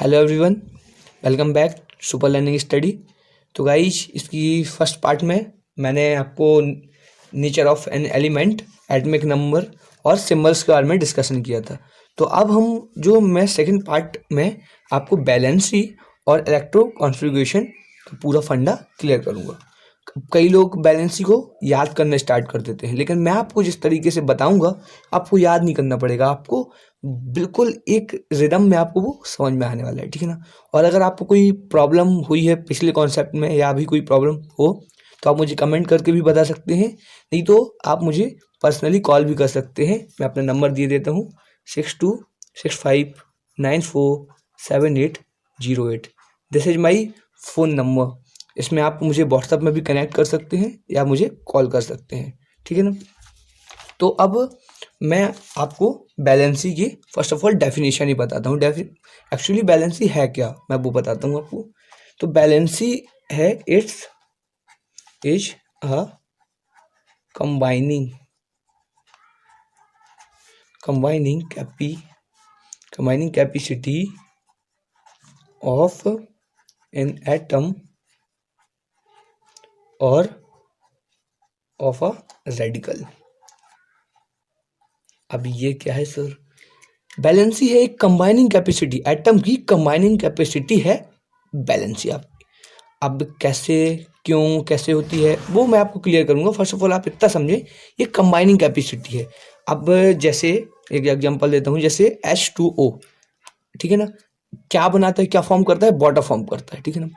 Hello everyone, welcome back super learning study. तो guys इसकी first part में मैंने आपको nature of an element, atomic number और सिंबल्स के बारे में डिस्कशन किया था। तो अब मैं सेकंड पार्ट में आपको बैलेंसी और इलेक्ट्रो कॉन्फ़िगरेशन का पूरा फंडा क्लियर करूँगा। कई लोग बैलेंसी को याद करना स्टार्ट कर देते हैं, लेकिन मैं आपको जिस तरीके से बताऊंगा आपको याद नहीं करना पड़ेगा। आपको बिल्कुल एक रिदम में आपको वो समझ में आने वाला है, ठीक है ना। और अगर आपको कोई प्रॉब्लम हुई है पिछले कॉन्सेप्ट में या अभी कोई प्रॉब्लम हो तो आप मुझे कमेंट करके भी बता सकते हैं, नहीं तो आप मुझे पर्सनली कॉल भी कर सकते हैं। मैं अपना नंबर दिए देता हूँ 6265947808। This is my phone number. इसमें आप मुझे व्हाट्सएप में भी कनेक्ट कर सकते हैं या मुझे कॉल कर सकते हैं, ठीक है ना। तो अब मैं आपको बैलेंसी की फर्स्ट ऑफ ऑल डेफिनेशन ही बताता हूँ। एक्चुअली बैलेंसी है क्या, मैं वो बताता हूँ आपको। तो बैलेंसी है it's is a combining capacity of an atom और ऑफ अ रेडिकल। अब ये क्या है सर? बैलेंसी है एक कंबाइनिंग कैपेसिटी, एटम की कंबाइनिंग कैपेसिटी है बैलेंसी आपकी। अब कैसे, क्यों, कैसे होती है वो मैं आपको क्लियर करूंगा। फर्स्ट ऑफ ऑल आप इतना समझें, ये कंबाइनिंग कैपेसिटी है। अब जैसे एक एग्जांपल देता हूँ, जैसे H2O, ठीक है ना, क्या बनाता है, क्या फॉर्म करता है, वाटर फॉर्म करता है, ठीक है ना।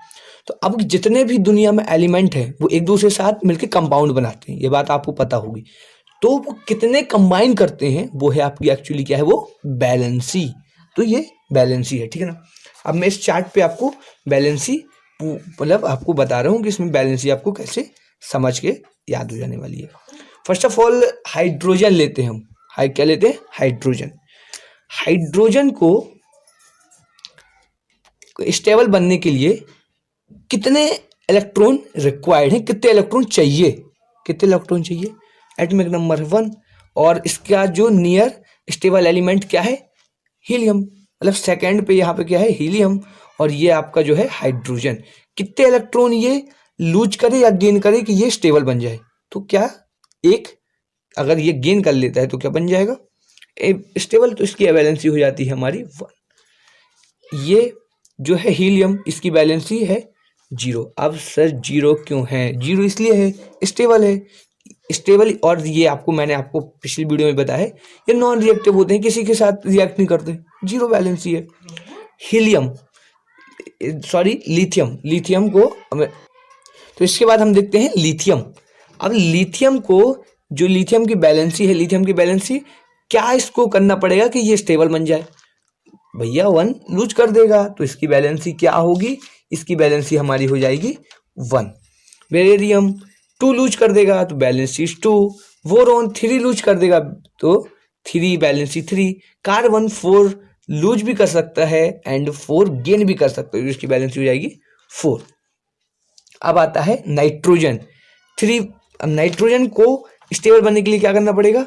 तो अब जितने भी दुनिया में एलिमेंट हैं वो एक दूसरे के साथ मिलकर कंपाउंड बनाते हैं, ये बात आपको पता होगी। तो वो कितने कंबाइन करते हैं वो है आपकी एक्चुअली क्या है, वो बैलेंसी। तो ये बैलेंसी है, ठीक है ना। अब मैं इस चार्ट पे आपको बैलेंसी मतलब आपको बता रहा हूँ कि इसमें बैलेंसी आपको कैसे समझ के याद हो जाने वाली है। फर्स्ट ऑफ ऑल हाइड्रोजन लेते हैं हम। क्या लेते हैं? हाइड्रोजन। हाइड्रोजन को स्टेबल बनने के लिए कितने इलेक्ट्रॉन रिक्वायर्ड हैं, कितने इलेक्ट्रॉन चाहिए, एटॉमिक नंबर 1। और इसका जो नियर स्टेबल एलिमेंट क्या है? हीलियम। मतलब सेकंड पे यहाँ पे क्या है? हीलियम। और ये आपका जो है हाइड्रोजन। कितने इलेक्ट्रॉन ये लूज करे या गेन करे कि ये स्टेबल बन जाए? तो क्या एक, अगर ये गेन कर लेता है तो क्या बन जाएगा? स्टेबल। तो इसकी वैलेंसी हो जाती है हमारी 1। ये जो है हीलियम, इसकी वैलेंसी है 0। अब सर 0 क्यों है? 0 इसलिए है स्टेबल है, स्टेबल। और ये मैंने आपको पिछली वीडियो में बताया है, ये नॉन रिएक्टिव होते हैं, किसी के साथ रिएक्ट नहीं करते, 0 वैलेंसी है। हीलियम, सॉरी लिथियम को तो इसके बाद हम देखते हैं लिथियम। अब लिथियम को, जो लिथियम की बैलेंसी है, लिथियम की बैलेंसी क्या इसको करना पड़ेगा कि ये स्टेबल बन जाए? भैया 1 लूज कर देगा तो इसकी बैलेंसी क्या होगी? इसकी बैलेंसी हमारी हो जाएगी 1। बेरिलियम 2 लूज कर देगा तो बैलेंसी 2। बोरॉन 3 लूज कर देगा तो 3 बैलेंसी 3। कार्बन 4 लूज भी कर सकता है एंड 4 गेन भी कर सकता है, तो इसकी बैलेंसी हो जाएगी 4। अब आता है नाइट्रोजन 3। अब नाइट्रोजन को स्टेबल बनने के लिए क्या करना पड़ेगा?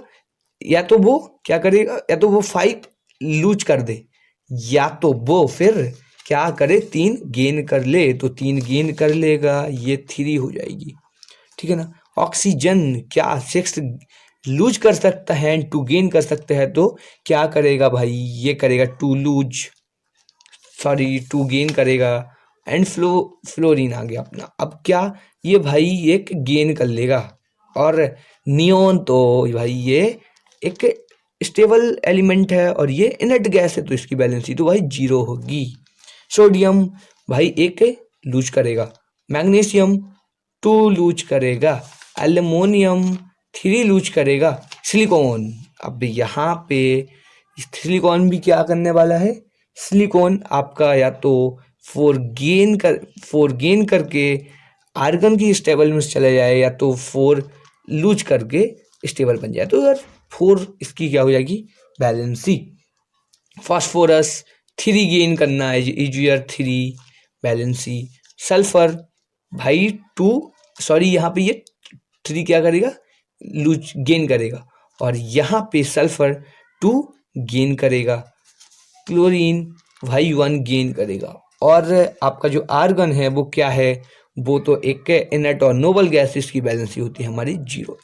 या तो वो क्या करेगा, या तो वो 5 लूज कर दे, या तो वो फिर क्या करे, 3 गेन कर ले। तो 3 गेन कर लेगा, ये 3 हो जाएगी, ठीक है ना। ऑक्सीजन क्या 6 लूज कर सकता है एंड 2 गेन कर सकता है, तो क्या करेगा भाई? ये करेगा 2 लूज, सॉरी 2 गेन करेगा एंड फ्लोरीन आ गया अपना। अब क्या ये भाई एक गेन कर लेगा। और नियोन तो भाई ये एक स्टेबल एलिमेंट है और ये इनर्ट गैस है, तो इसकी बैलेंसी तो भाई 0 होगी। सोडियम भाई एक लूज करेगा, मैग्नीशियम 2 लूज करेगा, एल्युमिनियम 3 लूज करेगा, सिलिकॉन। अब यहाँ पे सिलिकॉन भी क्या करने वाला है? सिलिकॉन आपका या तो 4 गेन करके आर्गन की स्टेबल में चला जाए, या तो 4 लूज करके स्टेबल बन जाए। तो यार 4 इसकी क्या हो जाएगी? बैलेंसी। फास्फोरस 3 गेन करना है, इजियर 3 बैलेंसी। सल्फर भाई 2, सॉरी यहाँ पे ये 3 क्या करेगा? लूज गेन करेगा, और यहाँ पे सल्फर 2 गेन करेगा। क्लोरीन भाई 1 गेन करेगा। और आपका जो आर्गन है वो क्या है, वो तो एक इनर्ट और नोबल गैसेस की वैलेंसी होती है हमारी 0।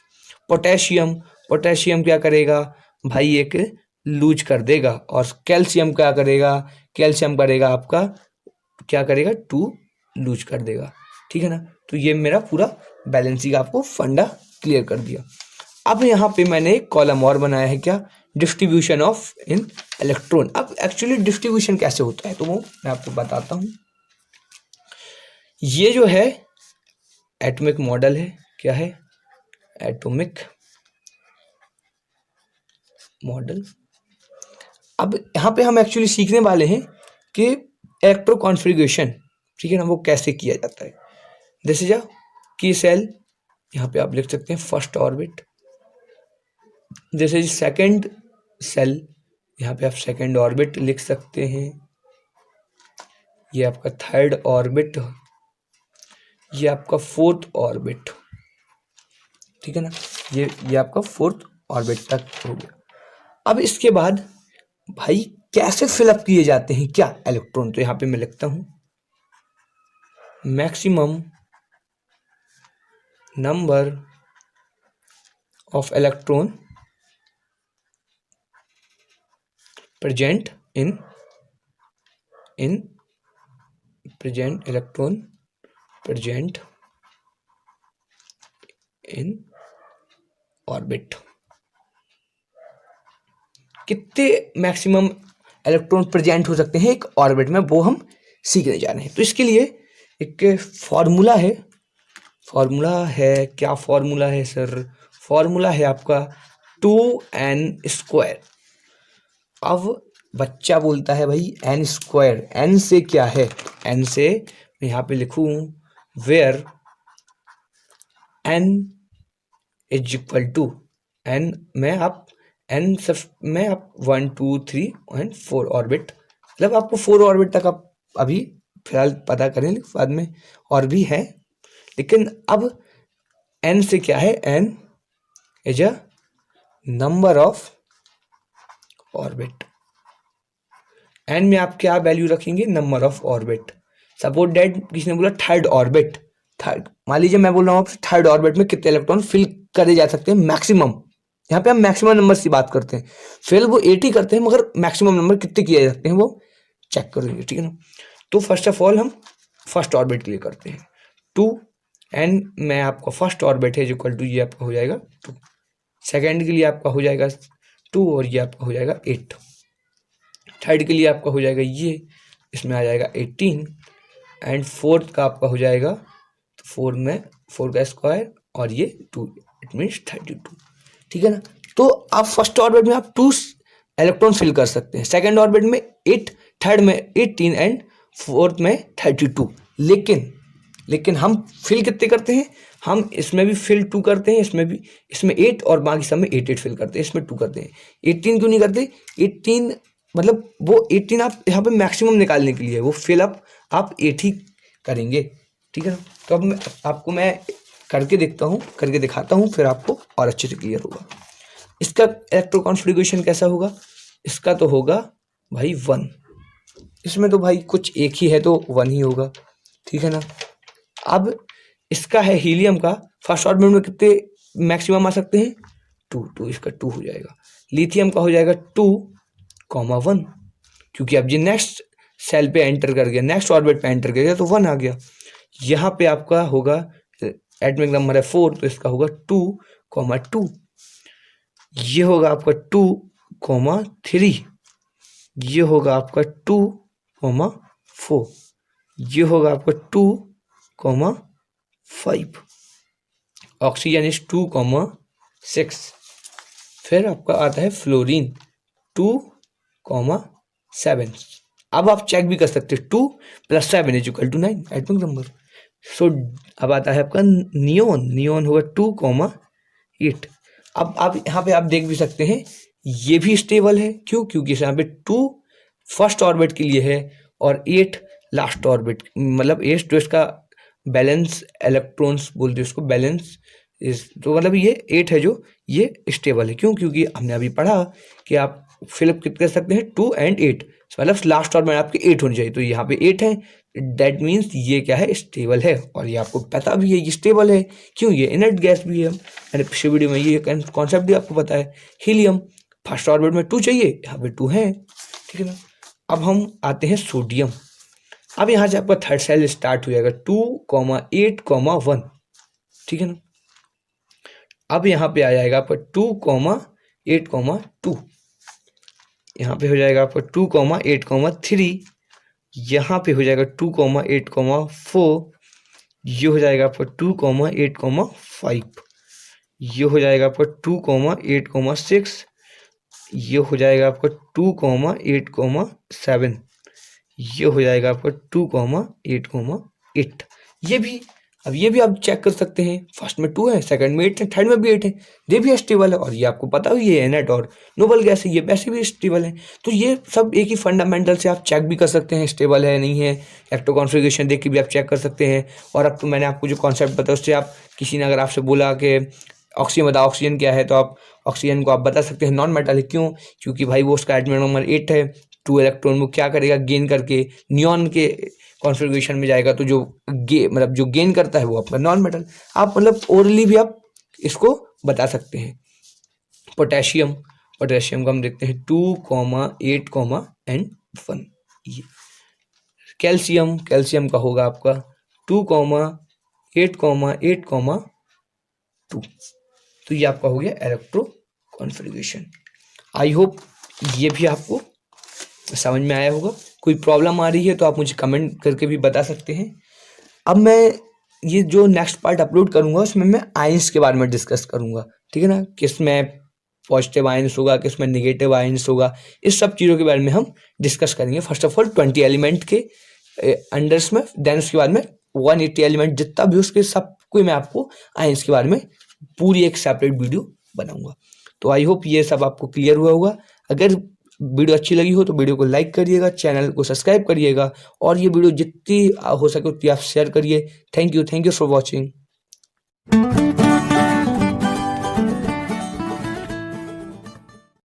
पोटेशियम, पोटेशियम क्या करेगा भाई, एक लूज कर देगा। और कैल्शियम क्या करेगा, कैल्शियम करेगा आपका क्या करेगा, 2 लूज कर देगा। ठीक है ना। तो ये मेरा पूरा बैलेंसिंग आपको फंडा क्लियर कर दिया। अब यहाँ पे मैंने एक कॉलम और बनाया है, क्या, डिस्ट्रीब्यूशन ऑफ इन इलेक्ट्रॉन। अब एक्चुअली डिस्ट्रीब्यूशन कैसे होता है तो वो मैं आपको बताता हूँ। ये जो है एटॉमिक मॉडल है, क्या है, एटॉमिक मॉडल। अब यहाँ पे हम एक्चुअली सीखने वाले हैं कि इलेक्ट्रो कॉन्फ़िगरेशन, ठीक है ना, वो कैसे किया जाता है। दिस इज अ की सेल, यहाँ पे आप लिख सकते हैं first orbit. This is second cell, यहाँ पे आप सेकंड ऑर्बिट लिख सकते हैं। ये आपका थर्ड ऑर्बिट, ये आपका फोर्थ ऑर्बिट, ठीक है ना। ये आपका फोर्थ ऑर्बिट तक हो गया। अब इसके बाद भाई कैसे फिलअप किए जाते हैं क्या इलेक्ट्रॉन, तो यहाँ पे मैं लिखता हूं maximum number of electron present in present electron present in orbit. कितने मैक्सिमम इलेक्ट्रॉन प्रेजेंट हो सकते हैं एक ऑर्बिट में, वो हम सीखने जा रहे हैं। तो इसके लिए एक फॉर्मूला है, क्या फॉर्मूला है सर, फॉर्मूला है आपका 2n²। अब बच्चा बोलता है भाई n², n से क्या है, n से मैं यहाँ पे लिखूं where n is equal to n में आप n सब में आप 1 2 3 एंड 4 ऑर्बिट, मतलब आपको 4 ऑर्बिट तक आप अभी फिलहाल पता करें, बाद में और भी है। लेकिन अब n से क्या है, n is a number of orbit. n में आप क्या वैल्यू रखेंगे, number of orbit. Suppose date किसने बोला थर्ड ऑर्बिट, थर्ड, मान लीजिए मैं बोल रहा हूँ आपसे थर्ड ऑर्बिट में कितने इलेक्ट्रॉन फिल करे जा सकते हैं मैक्सिमम। यहाँ पे हम मैक्सिमम नंबर की बात करते हैं, फिल वो 80 करते हैं, मगर मैक्सिमम नंबर कितने किए जा सकते हैं वो चेक करेंगे, ठीक है ना। तो फर्स्ट ऑफ ऑल हम फर्स्ट ऑर्बिट के लिए करते हैं 2 n में आपका फर्स्ट ऑर्बिट है इक्वल टू, ये आपका हो जाएगा 2। सेकेंड के लिए आपका हो जाएगा 2 और ये आपका हो जाएगा 8। थर्ड के लिए आपका हो जाएगा ये, इसमें आ जाएगा 18 एंड फोर्थ का आपका हो जाएगा, तो 4 में 4 का स्क्वायर और ये 2, इट मीन्स 32, ठीक है ना। तो आप फर्स्ट ऑर्बिट में आप 2 इलेक्ट्रॉन फिल कर सकते हैं, सेकंड ऑर्बिट में 8, थर्ड में 18 एंड फोर्थ में 32। लेकिन हम फिल कितने करते हैं, हम इसमें भी फिल 2 करते हैं, इसमें 8 और बाकी सब में 8 फिल करते हैं, इसमें 2 करते हैं। 18 क्यों नहीं करते, 18 मतलब वो 18 आप यहाँ पे मैक्सिमम निकालने के लिए, वो फिल अप आप 8 ही करेंगे, ठीक है ना। तो अब आपको मैं करके दिखाता हूँ, फिर आपको और अच्छे से क्लियर होगा। इसका इलेक्ट्रो कॉन्फ़िगरेशन कैसा होगा, इसका तो होगा भाई 1, इसमें तो भाई कुछ एक ही है तो 1 ही होगा, ठीक है ना। अब इसका है हीलियम का, फर्स्ट ऑर्बिट में कितने मैक्सिमम आ सकते हैं, 2, इसका 2 हो जाएगा। लिथियम का हो जाएगा 2,1, क्योंकि अब ये नेक्स्ट सेल पे एंटर कर गया, नेक्स्ट ऑर्बिट पे एंटर कर गया, तो 1 आ गया। यहाँ पे आपका होगा एटॉमिक नंबर है 4, तो इसका होगा 2,2। ये होगा आपका 2,3, ये होगा आपका 2,4, ये होगा आपका 2,5। Oxygen is 2,6। फिर आपका आता है फ्लोरीन 2,7। अब आप चेक भी कर सकते हैं 2 + 7 = 9 एटॉमिक नंबर। सो अब आता है आपका नियोन होगा 2,8। अब आप यहाँ पे आप देख भी सकते हैं ये भी स्टेबल है, क्यों, क्योंकि यहाँ पे 2 फर्स्ट ऑर्बिट के लिए है और 8 लास्ट ऑर्बिट, मतलब 8 जो इसका बैलेंस इलेक्ट्रॉन्स बोलते हैं उसको, बैलेंस इस, तो मतलब ये 8 है जो ये स्टेबल है, क्यों, क्योंकि हमने अभी पढ़ा कि आप फिलअप कितने कर सकते हैं 2 और 8, मतलब लास्ट ऑर्बिट में आपके 8 होनी चाहिए, तो यहाँ पे 8 है, दैट मीन्स ये क्या है, स्टेबल है। और ये आपको पता भी है ये स्टेबल है, क्यों, ये इनर्ट गैस भी है। मैंने पिछले वीडियो में ये कॉन्सेप्ट भी आपको पता है। हीलियम फर्स्ट ऑर्बिट में 2 चाहिए, यहाँ पे 2 है, ठीक है ना। अब हम आते हैं सोडियम। अब यहाँ से आपका थर्ड सेल स्टार्ट हो जाएगा 2,8,1, ठीक है ना। अब यहाँ पे आ जाएगा आपका 2,8,2, यहाँ पे हो जाएगा आपका 2,8,3, यहाँ पे हो जाएगा 2,8,4, ये हो जाएगा आपका 2,8,5, ये हो जाएगा आपका 2,8,6, ये हो जाएगा आपका 2,8,7, ये हो जाएगा आपका 2,8,8। ये भी आप चेक कर सकते हैं, फर्स्ट में 2 है, सेकंड में 8 है, थर्ड में भी 8 है, ये भी स्टेबल है। और ये आपको पता है ये इनर्ट और नोबल गैस है, ये वैसे भी स्टेबल है। तो ये सब एक ही फंडामेंटल से आप चेक भी कर सकते हैं, स्टेबल है नहीं है, इलेक्ट्रो कॉन्फ़िगरेशन देख के भी आप चेक कर सकते हैं। और अब तो मैंने आपको जो कॉन्सेप्ट बताया उससे आप, किसी ने अगर आपसे बोला कि ऑक्सीजन बताओ, ऑक्सीजन क्या है, तो आप ऑक्सीजन को आप बता सकते हैं नॉन मेटल है। क्यों, क्योंकि भाई वो उसका एटॉमिक नंबर 8 है, 2 इलेक्ट्रॉन वो क्या करेगा, गेन करके नियॉन के कॉन्फ़िगरेशन में जाएगा, तो जो मतलब जो गेन करता है वो आपका नॉन मेटल। आप मतलब ओरली भी आप इसको बता सकते हैं। पोटेशियम को हम देखते हैं 2,8,1। ये कैल्शियम का होगा आपका 2,8,8,2। तो ये आपका हो गया इलेक्ट्रो कॉन्फ़िगरेशन। आई होप ये भी आपको समझ में आया होगा। कोई प्रॉब्लम आ रही है तो आप मुझे कमेंट करके भी बता सकते हैं। अब मैं ये जो नेक्स्ट पार्ट अपलोड करूंगा उसमें मैं आयंस के बारे में डिस्कस करूंगा, ठीक है ना, किसमें पॉजिटिव आयंस होगा, किसमें नेगेटिव आयंस होगा, इस सब चीज़ों के बारे में हम डिस्कस करेंगे। फर्स्ट ऑफ ऑल 20 एलिमेंट के अंडर्स में, देन उसके बाद में 180 एलिमेंट जितना भी उसके सब कोई मैं आपको आयंस के बारे में पूरी एक सेपरेट वीडियो बनाऊंगा। तो आई होप ये सब आपको क्लियर हुआ होगा। अगर वीडियो अच्छी लगी हो तो वीडियो को लाइक करिएगा, चैनल को सब्सक्राइब करिएगा, और ये वीडियो जितनी हो सके उतनी आप शेयर करिए। Thank you for watching.